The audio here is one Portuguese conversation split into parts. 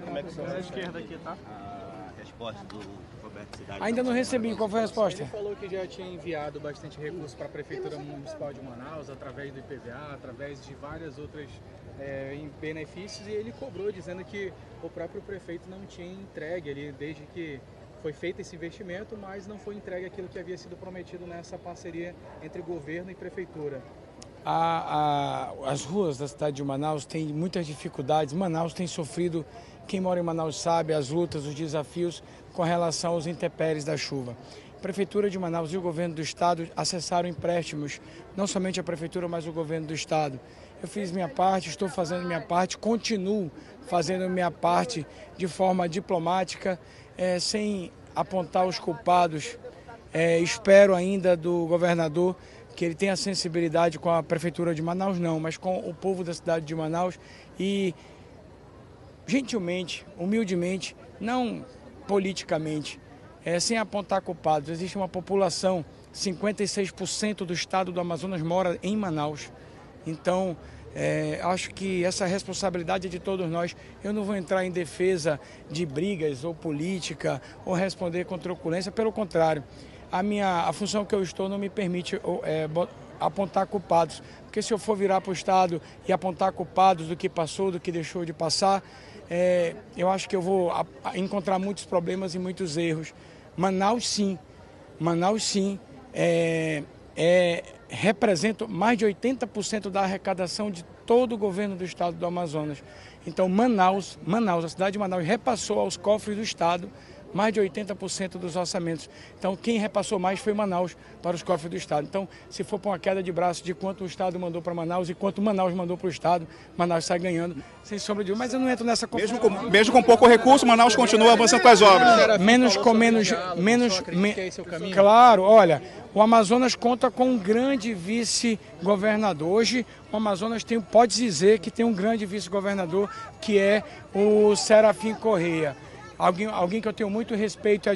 Como é que está a esquerda aqui, tá? A resposta do Roberto Cidade. Ainda não recebi. Qual foi a resposta? Ele falou que já tinha enviado bastante recurso para a Prefeitura Municipal de Manaus, através do IPVA, através de várias outras benefícios, e ele cobrou dizendo que o próprio prefeito não tinha entregue ali desde que foi feito esse investimento, mas não foi entregue aquilo que havia sido prometido nessa parceria entre governo e prefeitura. As ruas da cidade de Manaus têm muitas dificuldades. Manaus tem sofrido, quem mora em Manaus sabe, as lutas, os desafios com relação aos intempéries da chuva. A Prefeitura de Manaus e o governo do estado acessaram empréstimos, não somente a Prefeitura, mas o governo do estado. Eu fiz minha parte, estou fazendo minha parte, continuo fazendo minha parte de forma diplomática, sem apontar os culpados. Espero ainda do governador que ele tenha sensibilidade com a Prefeitura de Manaus, não, mas com o povo da cidade de Manaus e, gentilmente, humildemente, não politicamente, sem apontar culpados. Existe uma população, 56% do estado do Amazonas mora em Manaus. Então, acho que essa responsabilidade é de todos nós. Eu não vou entrar em defesa de brigas ou política ou responder com truculência, pelo contrário. A função que eu estou não me permite apontar culpados, porque se eu for virar para o estado e apontar culpados do que passou, do que deixou de passar, eu acho que eu vou encontrar muitos problemas e muitos erros. Manaus sim, representa mais de 80% da arrecadação de todo o governo do estado do Amazonas. Então Manaus, a cidade de Manaus repassou aos cofres do estado mais de 80% dos orçamentos. Então, quem repassou mais foi Manaus para os cofres do estado. Então, se for para uma queda de braço de quanto o estado mandou para Manaus e quanto Manaus mandou para o estado, Manaus sai ganhando, sem sombra de dúvida. Mas eu não entro nessa confusão. Mesmo com pouco recurso, Manaus continua avançando com as obras. Claro, olha, o Amazonas conta com um grande vice-governador. Hoje, o Amazonas pode dizer que tem um grande vice-governador, que é o Serafim Correia. Alguém que eu tenho muito respeito e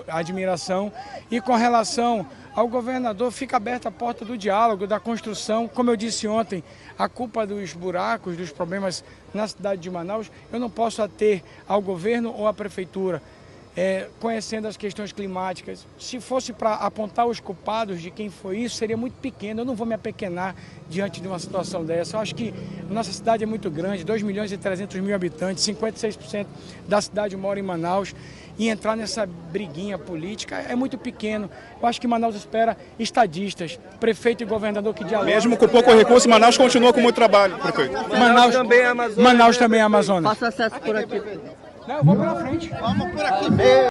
admiração. E com relação ao governador, fica aberta a porta do diálogo, da construção. Como eu disse ontem, a culpa dos buracos, dos problemas na cidade de Manaus, eu não posso ater ao governo ou à prefeitura. Conhecendo as questões climáticas, se fosse para apontar os culpados de quem foi isso, seria muito pequeno. Eu não vou me apequenar diante de uma situação dessa. Eu acho que nossa cidade é muito grande, 2.300.000 habitantes, 56% da cidade mora em Manaus, e entrar nessa briguinha política é muito pequeno. Eu acho que Manaus espera estadistas, prefeito e governador que dialogam. Mesmo com pouco recurso, Manaus continua com muito trabalho, prefeito. Manaus também é Amazonas. Manaus também é Amazonas. Faça acesso por aqui. Não, eu vou pela frente. Vamos por aqui mesmo.